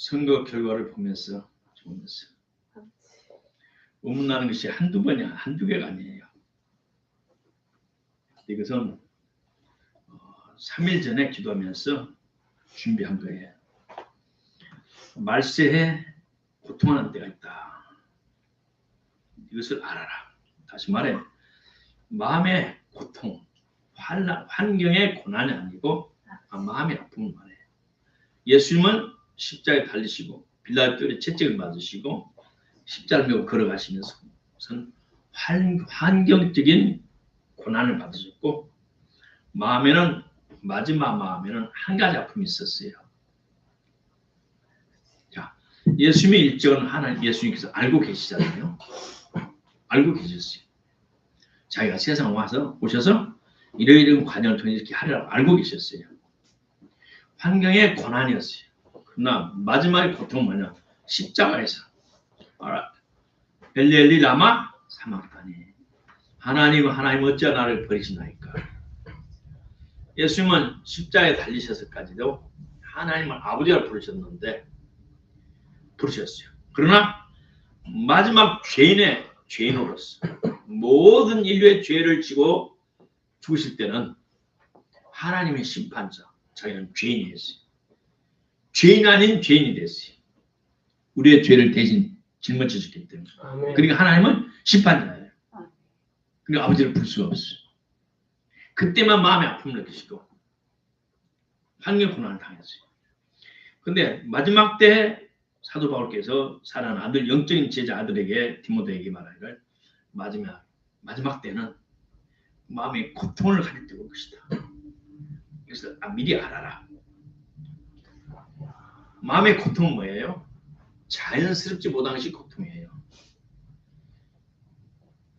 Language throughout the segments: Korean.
선거 결과를 보면서 의문나는 것이 한두 번이 한두 개가 아니에요. 이것은 3일 전에 기도하면서 준비한 거예요. 말세에 고통하는 때가 있다. 이것을 알아라. 다시 말해 마음의 고통, 환란, 환경의 고난이 아니고 마음의 아픔을 말해요. 예수님은 십자가에 달리시고 빌라도 뜰에 채찍을 맞으시고 십자가를 메고 걸어가시면서 환경적인 고난을 받으셨고 마음에는 마지막 마음에는 한 가지 아픔이 있었어요. 자, 예수님의 일정은 하나님 예수님께서 알고 계시잖아요. 알고 계셨어요. 자기가 세상 와서 오셔서 이러이러한 과정을 통해 이렇게 하리라고 알고 계셨어요. 환경의 고난이었어요. 그러나 마지막의 고통은 뭐냐? 십자가에서 엘리 라마 사막다니 하나님 어찌 나를 버리시나이까. 예수님은 십자가에 달리셔서까지도 하나님을 아버지가 부르셨는데 부르셨어요. 그러나 마지막 죄인으로서 모든 인류의 죄를 지고 죽으실 때는 하나님의 심판자, 자기는 죄인이었어요. 죄인 아닌 죄인이 됐어요. 우리의 죄를 대신 짊어지셨기 때문에. 아멘. 그러니까 하나님은 심판자예요. 그러니까 아버지를 부를 수가 없어요. 그때만 마음의 아픔을 느끼시고 환경 고난을 당했어요. 근데 마지막 때 사도 바울께서 사랑하는 아들 영적인 제자 아들에게 디모데에게 말하기를 마지막 때는 마음의 고통을 가질 때가 올 것이다. 그래서 미리 알아라. 마음의 고통은 뭐예요? 자연스럽지 못한 것이 고통이에요.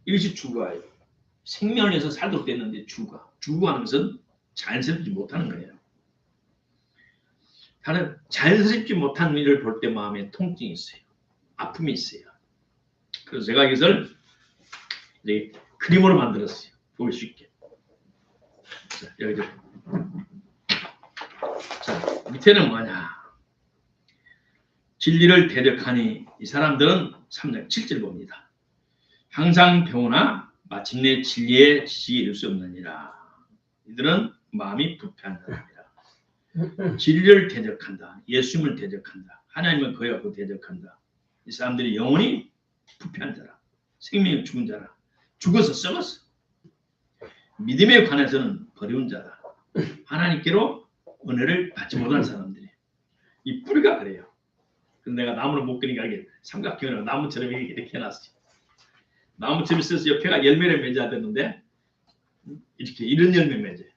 이것이 죽어요. 생명을 위해서 살도록 됐는데 죽어하는 것은 자연스럽지 못하는 거예요. 다른 자연스럽지 못한 일을 볼 때 마음에 통증이 있어요. 아픔이 있어요. 그래서 제가 이것을 그림으로 만들었어요. 보기 쉽게. 자, 여기도. 자, 밑에는 뭐냐? 진리를 대적하니 이 사람들은 3장 7절 봅니다. 항상 병오나 마침내 진리의 지식에 이를 수 없느니라. 이들은 마음이 부패한 사람이라. 진리를 대적한다. 예수님을 대적한다. 하나님을 거역하고 대적한다. 이 사람들이 영원히 부패한 자라. 생명이 죽은 자라. 죽어서 썩었어. 믿음에 관해서는 버리운 자라. 하나님께로 은혜를 받지 못한 사람들이. 이 뿌리가 그래요. 근데 내가 나무를 못 그리니까 이게 삼각형으로 나무처럼 이렇게 해놨어요. 나무처럼 있어서 옆에가 열매를 맺어야 되는데 이렇게 이런 열매 맺어요.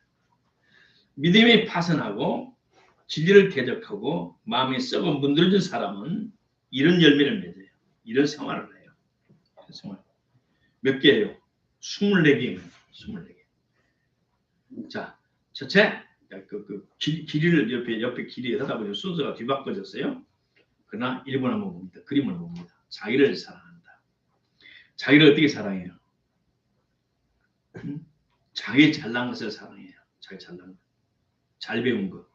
믿음이 파선하고 진리를 대적하고 마음이 썩어 문드러진 사람은 이런 열매를 맺어요. 이런 생활을 해요. 생활. 몇 개예요? 24개입니다. 24개. 자, 첫째, 길이를 옆에 길이 하다 보니 순서가 뒤바꿔졌어요. 그러나 1번 한번 봅니다. 그림을 봅니다. 자기를 사랑한다. 자기를 어떻게 사랑해요? 자기 잘난 것을 사랑해요. 자기 잘난 것. 잘 배운 것.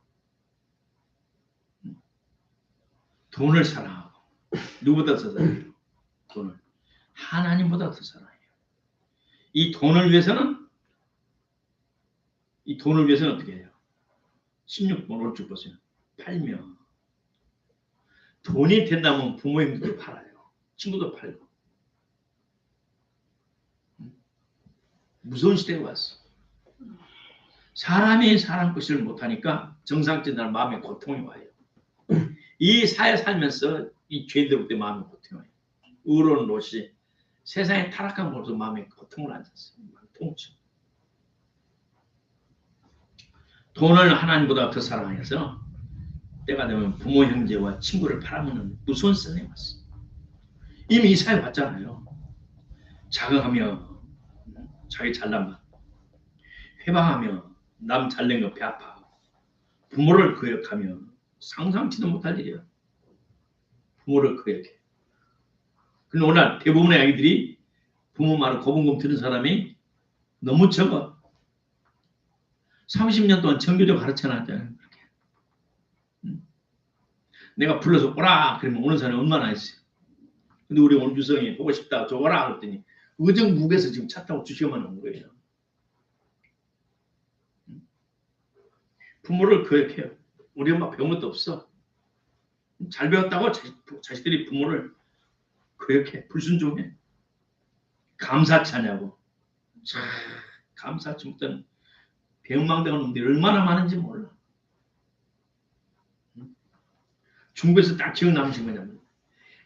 돈을 사랑하고. 누구보다 더 사랑해요? 돈을. 하나님보다 더 사랑해요. 이 돈을 위해서는 어떻게 해요? 16번 오른쪽 보세요. 팔며. 돈이 된다면 부모 힘들도 팔아요. 친구도 팔고. 무서운 시대가 왔어. 사람이 사람 것을 못하니까 정상적인 날 마음에 고통이 와요. 이 사회 살면서 이 죄들부터 마음에 고통이 와요. 의로운 롯이 세상에 타락한 것으로 마음에 고통을 안았어요. 통증. 돈을 하나님보다 더 사랑해서 때가 되면 부모 형제와 친구를 팔아먹는 무서운 선에 왔어요. 이미 이 사회 왔잖아요. 자극하며 자기 잘난 것, 회방하며 남 잘난 거 배 아파, 부모를 거역하며 상상치도 못할 일이에요. 부모를 거역해. 근데 오늘 대부분의 아이들이 부모 말을 고분고분 들은 사람이 너무 적어. 30년 동안 정규적 가르쳐놨잖아요. 내가 불러서 오라 그러면 오는 사람이 얼마나 있어요. 근데 우리 오늘 유성이 보고 싶다 저 오라 그랬더니 의정부에서 지금 차 타고 2시간만 온 거예요. 부모를 교육해요. 우리 엄마 배운 것도 없어. 잘 배웠다고 자식들이 부모를 교육해. 불순종해. 감사치 않냐고. 참 감사치 못한 배은망덕한 놈들이 얼마나 많은지 몰라. 중국에서 딱 기억남으신 거냐면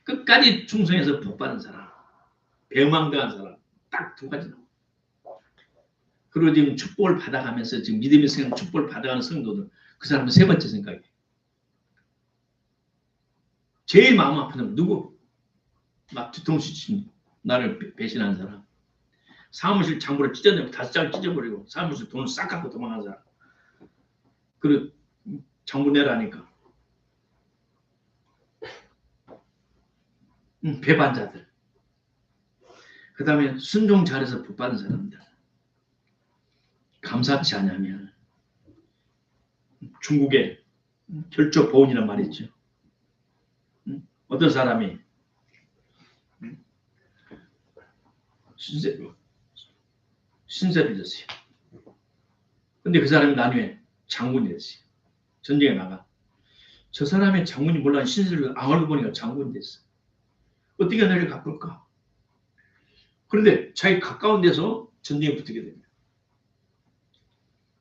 끝까지 충성해서 복받은 사람, 배은망덕한 사람 딱 2가지 나와. 그리고 지금 축복을 받아가면서 지금 믿음의 생각 축복을 받아가는 성도들 그 사람은 3번째 생각이에요. 제일 마음 아픈 사람 누구? 막 뒤통수 친 나를 배신한 사람. 사무실 장부를 찢어내고 5장을 찢어버리고 사무실 돈을 싹 갖고 도망간 사람. 그리고 장부 내라니까. 배반자들. 그 다음에 순종 잘해서 복받은 사람들. 감사치 않으면 중국의 결조 보훈이란 말이 있죠. 어떤 사람이 신세를 졌어요. 근데 그 사람이 나중에 장군이 됐어요. 전쟁에 나가. 저 사람의 장군이 몰라 신세를 앙얼고 보니까 장군이 됐어. 어떻게 너를 갚을까? 그런데 자기 가까운 데서 전쟁에 붙게 됩니다.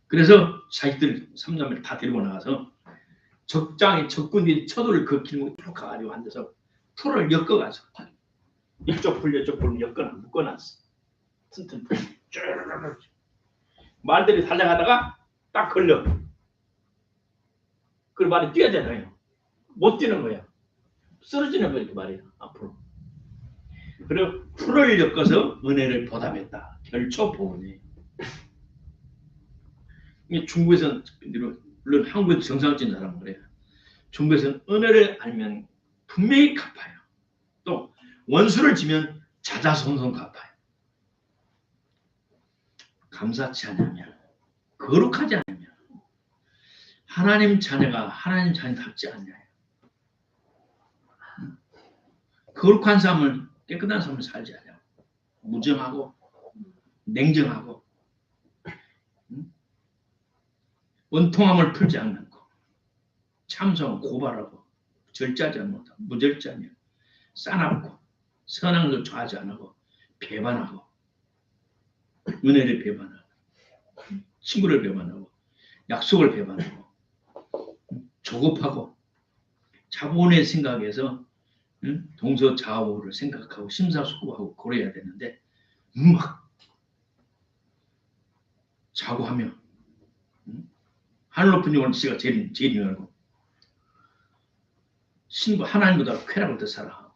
그래서 자기들 3남매를 다 데리고 나가서 적군이 쳐도를 그 길목에 쭉 가가지고 앉아서 풀을 엮어가서 이쪽 풀 이쪽 풀 묶어놨어. 튼튼 풀 쭉 말들이 달려가다가 딱 걸려. 그 말이 뛰어야 되나요? 못 뛰는 거야. 쓰러지는 거야 그 말이야 앞으로. 그리고 풀을 엮어서 은혜를 보답했다. 결초보훈이. 중국에서는 물론 한국에도 정상적인 사람은 그래요. 중국에서는 은혜를 알면 분명히 갚아요. 또 원수를 지면 자자손손 갚아요. 감사치 않으면 거룩하지 않으면 하나님 자녀가 하나님 자녀답지 않냐요. 거룩한 삶을 깨끗한 삶을 살지 않냐고. 무정하고 냉정하고 원통함을 풀지 않는 거. 참성 고발하고 절제하지 않고 무절제하며 싸납고 선한 것을 좋아하지 않고 배반하고 은혜를 배반하고 친구를 배반하고 약속을 배반하고 조급하고 자본의 생각에서 동서좌우를 생각하고 심사숙고하고 고려해야 되는데 막 자고하며 하늘 높은 영혼 씨가 제일 중요하고 신부 하나님보다 쾌락을 더 사랑하고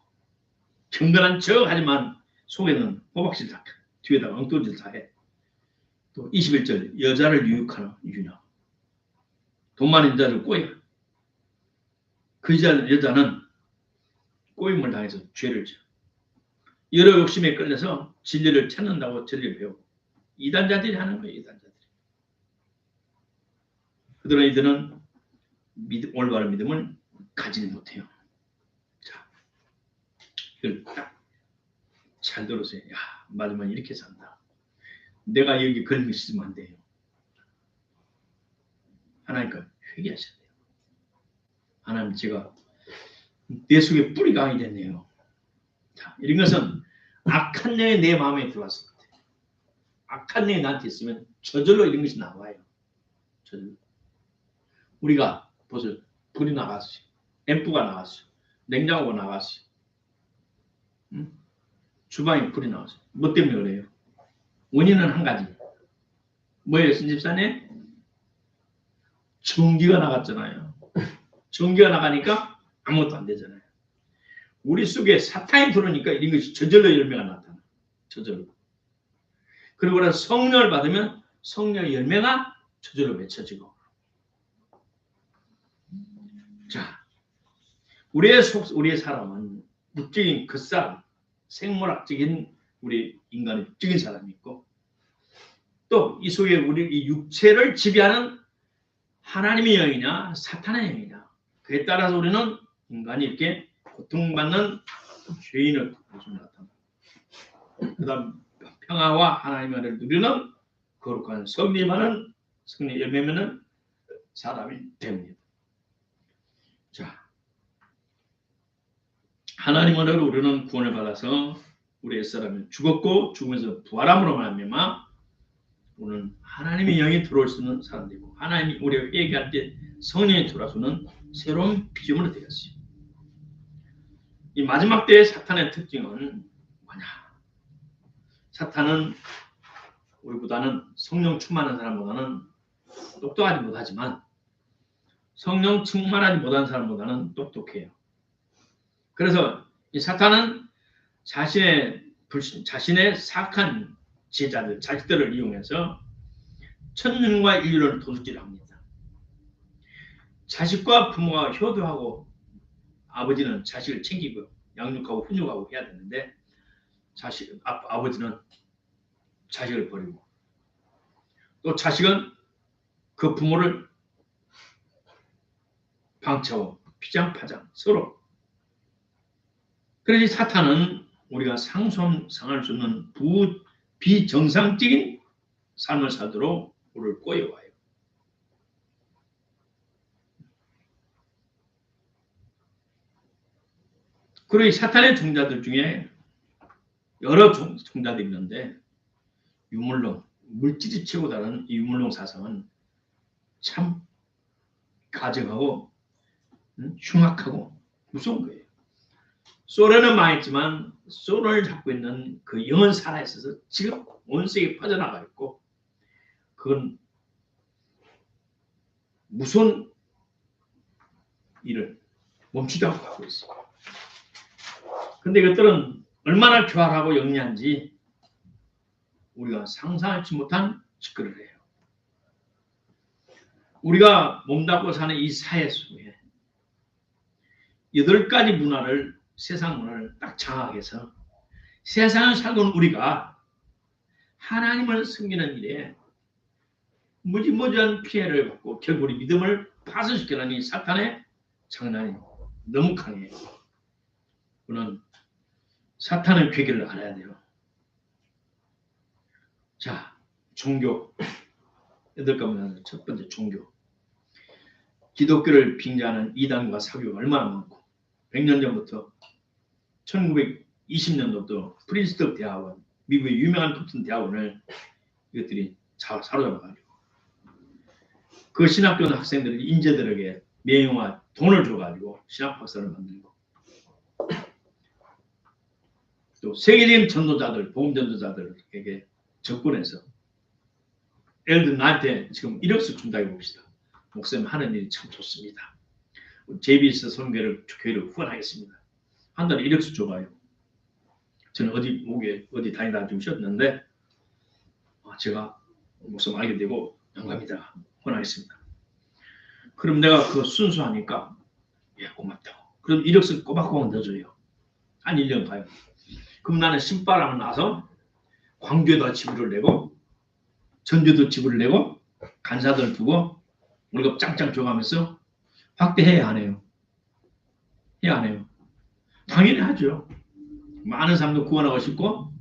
경건한 척 하지만 속에는 호박씨 다 뒤에다가 엉뚱질 다 해. 또 21절 여자를 유혹하는 유녀. 돈 많은 여자를 꼬여. 그 여자는 꼬임을 당해서 죄를 져. 여러 욕심에 끌려서 진리를 찾는다고 진리를 배우고 이단자들이 하는 거예요. 이단자들이. 그들은 이들은 올바른 믿음을 가지지 못해요. 자, 이걸 딱 잘 들으세요. 야, 맞으면 이렇게 산다. 내가 여기 걸리면 있으면 안 돼요. 하나님과 회개하셔야 돼요. 하나님 제가 내 속에 뿌리가 강이 됐네요. 자, 이런 것은 악한 영이 내 마음에 들어왔을 때 악한 영이 나한테 있으면 저절로 이런 것이 나와요. 저절로. 우리가 보세요. 불이 나갔어요. 앰프가 나갔어요. 냉장고가 나갔어요. 주방에 불이 나왔어요. 뭐 때문에 그래요? 원인은 한 가지. 뭐예요, 신집사님? 전기가 나갔잖아요. 전기가 나가니까 아무것도 안 되잖아요. 우리 속에 사탄이 들어오니까 이런 것이 저절로 열매가 나타나. 저절로. 그리고 나서 성령을 받으면 성령의 열매가 저절로 맺혀지고. 자, 우리의 사람은 육적인 그 사람, 생물학적인 우리 인간의 육적인 사람이 있고 또 이 속에 우리 이 육체를 지배하는 하나님의 영이냐 사탄의 영이냐 그에 따라서 우리는 인간이 이렇게 고통받는 죄인을 예수 나타나. 그다음 평화와 하나님의 은혜를 누리는 거룩한 성리만은 성리 열매면은 사람이 됩니다. 자, 하나님 은혜로 우리는 구원을 받아서 우리 옛사람이 죽었고 죽으면서 부활함으로 말미암아 우리는 하나님의 영이 들어올 수 있는 사람들이고 하나님이 우리가 얘기할 때 성령이 들어와서는 새로운 피조물이 되었어요. 이 마지막 때의 사탄의 특징은 뭐냐? 사탄은 우리보다는 성령 충만한 사람보다는 똑똑하지 못하지만 성령 충만하지 못한 사람보다는 똑똑해요. 그래서 이 사탄은 자신의 사악한 제자들, 자식들을 이용해서 천년과 인류를 도둑질합니다. 자식과 부모가 효도하고 아버지는 자식을 챙기고 양육하고 훈육하고 해야 되는데 아버지는 자식을 버리고 또 자식은 그 부모를 방치하고 피장파장 서로. 그래서 사탄은 우리가 상할 수 없는 비정상적인 삶을 살도록 우리를 꼬여와요. 그리고 이 사탄의 종자들 중에 여러 종자들이 있는데 유물론, 물질이 최고 다른 이 유물론 사상은 참 가증하고 흉악하고 무서운 거예요. 소련은 망했지만 소련을 잡고 있는 그 영은 살아있어서 지금 온 세계에 퍼져나가 있고 그건 무서운 일을 멈추지 않고 하고 있어요. 근데 이것들은 얼마나 교활하고 영리한지 우리가 상상하지 못한 짓거리를 해요. 우리가 몸담고 사는 이 사회 속에 8가지 문화를 세상 문화를 딱 장악해서 세상을 살고 있는 우리가 하나님을 섬기는 일에 무지무지한 피해를 받고 결국 우리 믿음을 파손시키는 이 사탄의 장난이 너무 강해요. 우리는 사탄의 괴계를 알아야 돼요. 자, 종교. 8가지 첫 번째 종교. 기독교를 빙자하는 이단과 사교가 얼마나 많고 100년 전부터 1920년도부터 프린스턴 대학원, 미국의 유명한 토튼 대학원을 이것들이 사로잡아가지고 그 신학교 학생들이 인재들에게 명예와 돈을 줘가지고 신학박사를 만들고 또 세계적인 전도자들, 복음전도자들에게 접근해서 예를 들어 나한테 지금 1억씩 준다고 봅시다. 목사님 하는 일이 참 좋습니다. JBS 선교회를 후원하겠습니다. 한 달에 1억씩 줘봐요. 저는 어디 다니다 좀 쉬었는데 제가 목사님 알게 되고 영감이다. 후원하겠습니다. 그럼 내가 그거 순수하니까 예 고맙다고. 그럼 1억씩 꼬박꼬박 넣어줘요. 한 1년 봐요. 그럼 나는 신바람을 나서 광교에다 지불을 내고 전주도 지불을 내고 간사들 두고 월급 짱짱 줘가면서 확대해야 안 해요. 해야 안 해요. 당연히 하죠. 많은 사람도 구원하고 싶고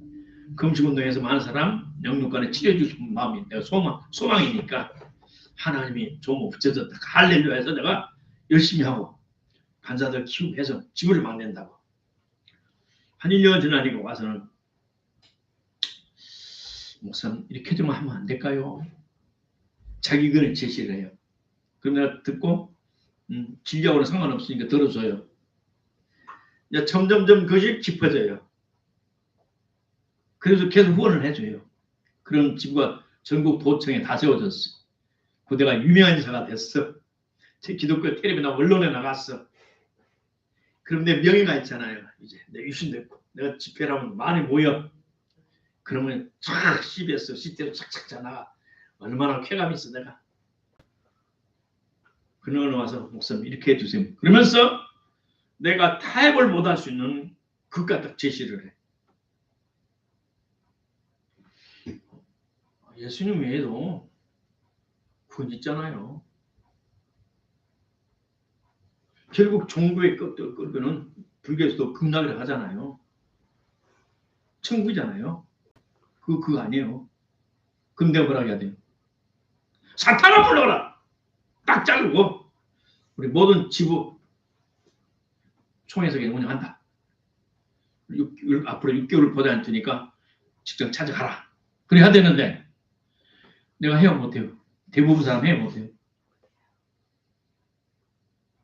금식운동에서 많은 사람 영육간에 치료해주고 싶은 마음이 내가 소망이니까 하나님이 조금 붙여줬다. 할렐루야 해서 내가 열심히 하고 간사들 키우고 해서 지불을 막 낸다고. 한 1년 지나니까 와서는 목사님 이렇게 좀 하면 안 될까요? 자기 의견을 제시를 해요. 그럼 내가 듣고 진리하고는 상관없으니까 들어줘요. 이제 점점점 그것이 깊어져요. 그래서 계속 후원을 해줘요. 그런 지부가 전국 도청에 다 세워졌어. 그대가 유명한 자가 됐어. 제 기독교 텔레비나 언론에 나갔어. 그럼 내 명예가 있잖아요. 이제 내 유신됐고 내가 집회를 하면 많이 모여. 그러면 쫙 CBS 시대로 착착 나가. 얼마나 쾌감이 있어 내가. 그런 와서 목사님 이렇게 해주세요. 그러면서 내가 타협을 못할 수 있는 그것 딱 제시를 해. 예수님 외에도 구원 있잖아요. 결국 종교의 끌고는 불교에서도 극락이라고 하잖아요. 천국이잖아요. 그거 아니에요. 그럼 내가 뭐라 해야 돼요? 사탄아 불러라! 딱 자르고 우리 모든 지부 총회석에 운영한다. 앞으로 6개월을 보다 않으니까 직접 찾아가라. 그래야 되는데 내가 해요 못해요? 대부분 사람 해요 못해요?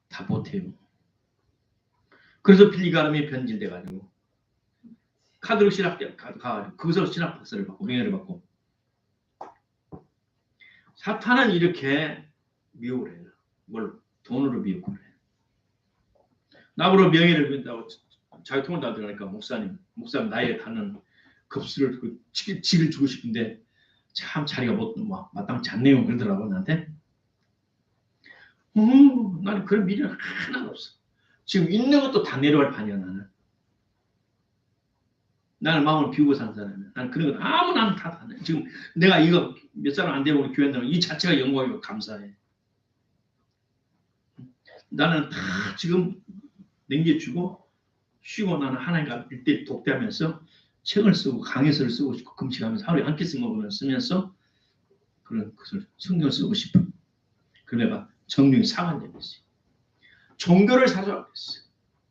다 못해요. 그래서 필리가름이 변질돼가지고 카드로 신학대 가가지고 거기서 신학 박사를 받고 명예를 받고 사탄은 이렇게 미혹을 해요. 뭘 돈으로 미혹을 해요. 나보러 명예를 준다고 자유통을 다 들어가니까 목사님 나이에 닿는 급수를 지를 주고 싶은데 참 자리가 마땅치 않네요 그러더라고 나한테. 나는 그런 미련은 하나도 없어. 지금 있는 것도 다 내려갈 판이야 나는. 나는 마음을 비우고 사는 사람이야. 나는 그런 건 아무나 다 지금 내가 이거 몇 사람 안 되고 교회 한다는 이 자체가 영광이고 감사해. 나는 다 지금 남겨주고 쉬고 나는 하나님과 일대일 독대하면서 책을 쓰고 강해서를 쓰고 싶고 금식하면서 하루에 한 끼 쓰면서 그런 것을 성경을 쓰고 싶어. 그래 내가 정령이 상한 적이 있어요. 종교를 사수하겠어요.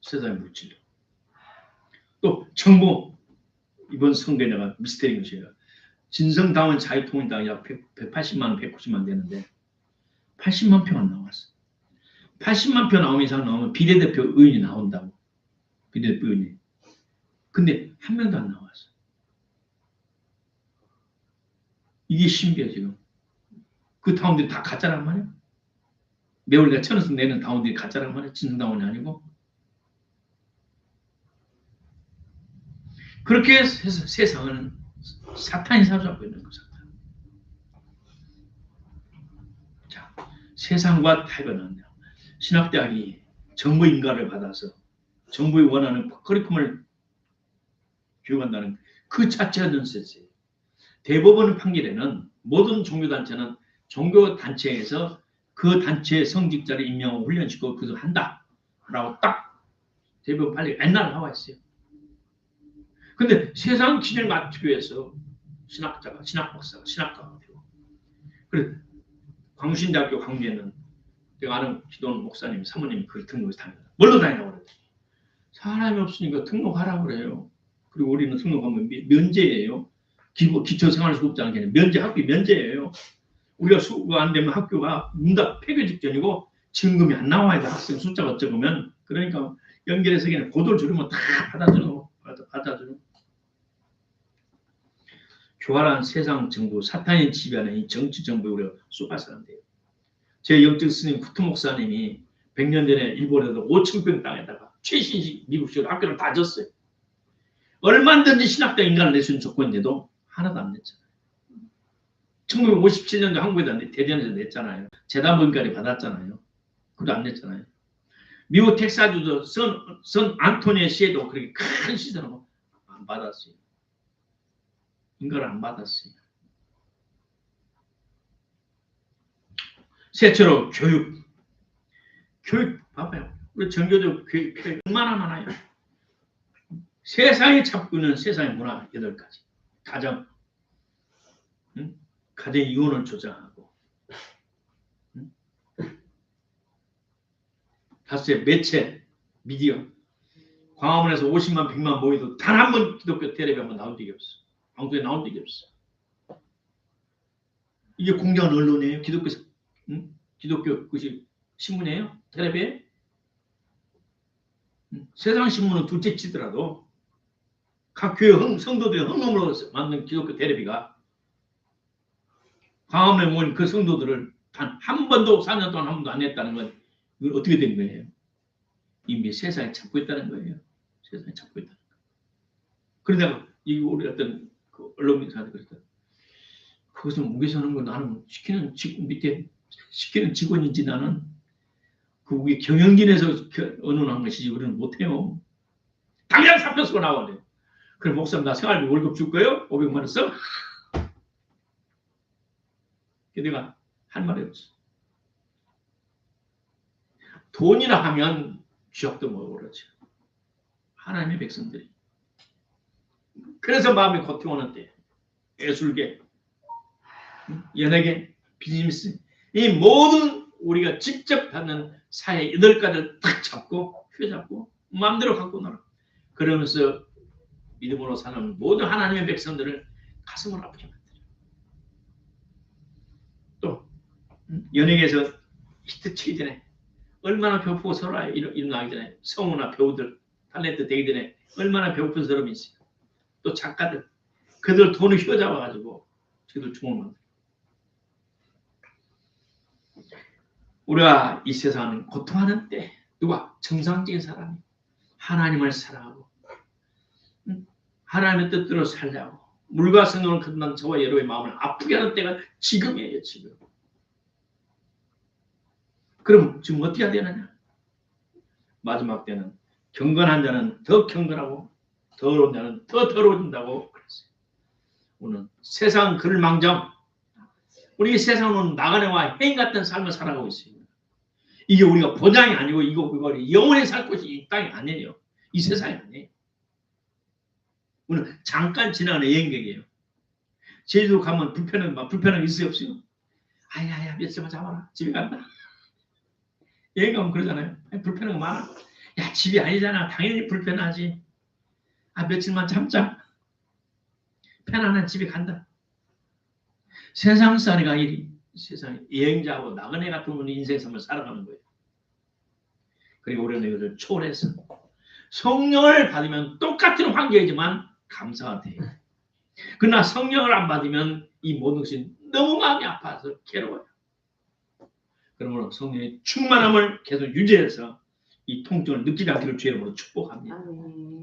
세상의 물질로. 또 정보 이번 선거에 내가 미스테리인 것이에요. 진성당원 자유통일당이 약 180만 원, 190만 되는데 80만 표 안 나왔어. 80만 표 나오면 이상 나오면 비례대표 의원이 나온다고. 비례대표 의원이. 근데 한 명도 안 나왔어. 이게 신비해 지금. 그 당원들이 다 가짜란 말이야. 매월 내가 1,000원씩 내는 당원들이 가짜란 말이야. 진성당원이 아니고. 그렇게 해서 세상은 사탄이 사수하고 있는 거죠. 자, 세상과 타협은 신학대학이 정부 인가를 받아서 정부의 원하는 커리큘럼을 교육한다는 그 자체가 넌센스예요. 대법원 판결에는 모든 종교단체는 종교단체에서 그 단체의 성직자를 임명하고 훈련시키고 그것을 한다라고 딱 대법원 판결이 옛날에 나와 있어요. 근데 세상 기준을 맞추기 위해서 신학자가, 신학박사가, 신학가가 되고 그래 광신대학교 강의에는 내가 아는 기도원 목사님, 사모님이 그걸 등록해서 다닙니다. 뭘로 다니냐고 그래요. 사람이 없으니까 등록하라고 그래요. 그리고 우리는 등록하면 면제예요. 기초생활수급자는 게 면제, 학비 면제예요. 우리가 수급 안 되면 학교가 문 닫 폐교 직전이고 지원금이 안 나와야 돼. 학생 숫자가 적으면. 그러니까 연결해서 그냥 고도를 줄이면 다 받아주는. 교활한 세상 정부, 사탄이 지배하는 이 정치 정부에 우리가 쏘아서 안 돼요. 제 영적 스님 구트 목사님이 100년 전에 일본에서 5,000평 땅에다가 최신식 미국식으로 학교를 다 졌어요. 얼마든지 신학대 인간을 낼 수 있는 조건인데도 하나도 안 냈잖아요. 1957년도 한국에다 대전에서 냈잖아요. 재단본까지 받았잖아요. 그것도 안 냈잖아요. 미국 텍사주도 선 안토니오 시에도 그렇게 큰 시설을 안 받았어요. 인가를 안 받았어요. 셋째로 교육 봐봐요. 우리 정교적 교육 얼마나 많아요. 세상이 잡고 있는 세상의 문화 8가지. 가정, 가정 이혼을 조장하고, 다섯째 매체, 미디어. 광화문에서 50만, 100만 모여도 단 한 번 기독교 텔레비 한번 나온 적이 없어. 방송에 나온 적이 없어. 이게 공정한 언론이에요. 기독교 그것이 신문이에요. 텔레비에. 세상 신문은 둘째 치더라도 각 교회 성도들이 흥놈으로 만든 기독교 텔레비가 광화문에 모인 그 성도들을 단 한 번도 4년 동안 한 번도 안 했다는 건 이건 어떻게 된 거예요? 이미 세상에 잡고 있다는 거예요. 세상에 잡고 있다는 거예요. 그러다가 이 우리 어떤 그 언론사한테 그랬다. 그것은 우기서는 거 나는 시키는 직원인지 나는 그 우리 경영진에서 언론한 것이지 우리는 못해요. 당장 사표 쓰고 나와야 돼요. 그래 목사님 나 생활비 월급 줄 거예요? 500만 원 써? 내가 할 말이 없어. 돈이라 하면 쥐약도 먹어버렸죠. 하나님의 백성들이. 그래서 마음이 고통하는 때 예술계, 연예계, 비즈니스, 이 모든 우리가 직접 받는 사회 8가지를 딱 잡고 휘잡고 마음대로 갖고 놀아. 그러면서 믿음으로 사는 모든 하나님의 백성들을 가슴을 아프게 만들어요. 또 연예계에서 히트 치기 전에 얼마나 배고프고 서로 일어나기 전에 성우나 배우들 탤런트 되기 전에 얼마나 배고픈 사람이 있어요. 또 작가들 그들 돈을 휘어잡아가지고 저들 죽음을 만들어요. 우리가 이 세상은 고통하는 때 누가 정상적인 사람이 하나님을 사랑하고 하나님의 뜻대로 살려고 물과 성령을 거듭난 저와 여러분의 마음을 아프게 하는 때가 지금이에요. 지금. 그럼 지금 어떻게 해야 되느냐? 마지막 때는 경건한 자는 더 경건하고 더러운 자는 더 더러워진다고 그랬어요. 오늘 세상 그를 망정 우리 세상은 나그네와 해인 같은 삶을 살아가고 있습니다. 이게 우리가 보장이 아니고 이거 영원히 살 곳이 이 땅이 아니에요. 이 세상이 아니에요. 오늘 잠깐 지나가는 여행객이에요. 제주도 가면 불편한 있어요 없어요? 아야 며칠만 잡아라 집에 간다. 여행 가면 그러잖아요. 불편한 거 많아. 야 집이 아니잖아. 당연히 불편하지. 며칠만 참자. 편안한 집에 간다. 세상살이가 세상 여행자하고 나그네 같은 분이 인생 삶을 살아가는 거예요. 그리고 우리는 이것을 초월해서 성령을 받으면 똑같은 환경이지만 감사가 돼요. 그러나 성령을 안 받으면 이 모든 것이 너무 마음이 아파서 괴로워요. 그러므로 성령의 충만함을 계속 유지해서 이 통증을 느끼지 않기를 주의 이름으로 축복합니다.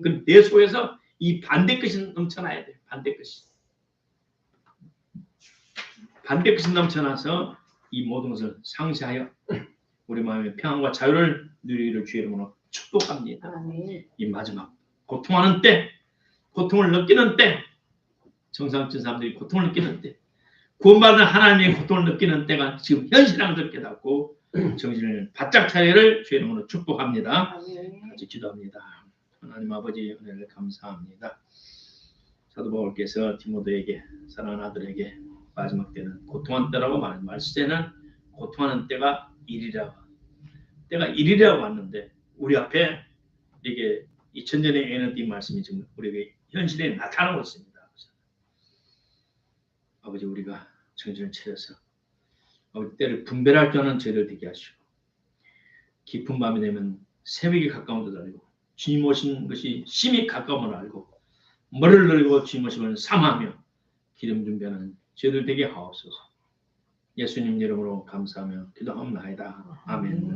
그럼 내 속에서 이 반대끝이 넘쳐나야 돼요. 반대끝이 넘쳐나서 이 모든 것을 상쇄하여 우리 마음의 평안과 자유를 누리기를 주의 이름으로 축복합니다. 이 마지막 고통하는 때, 고통을 느끼는 때, 정상적인 사람들이 고통을 느끼는 때, 구원받은 하나님의 고통을 느끼는 때가 지금 현실함을 깨닫고 정신을 바짝 차리기를 주의 이름으로 축복합니다. 같이 기도합니다. 하나님 아버지 은혜를 감사합니다. 사도 바울께서 디모데에게 사랑하는 아들에게 마지막 때는 고통하는 때라고 말했을 때는 고통하는 때가 일이라고 왔는데 우리 앞에 이게 2000년의 에너지 말씀이 지금 우리에게 현실에 나타나고 있습니다. 아버지 우리가 정신을 차려서 아버지 때를 분별할 줄 아는 죄를 되게 하시고 깊은 밤이 되면 새벽이 가까운 줄 알고 주님 오신 것이 심히 가까움을 알고 머리를 들고 주님 오심을 삼하며 기름 준비하는 죄들 되게 하옵소서. 예수님 이름으로 감사하며 기도합니다. 아멘.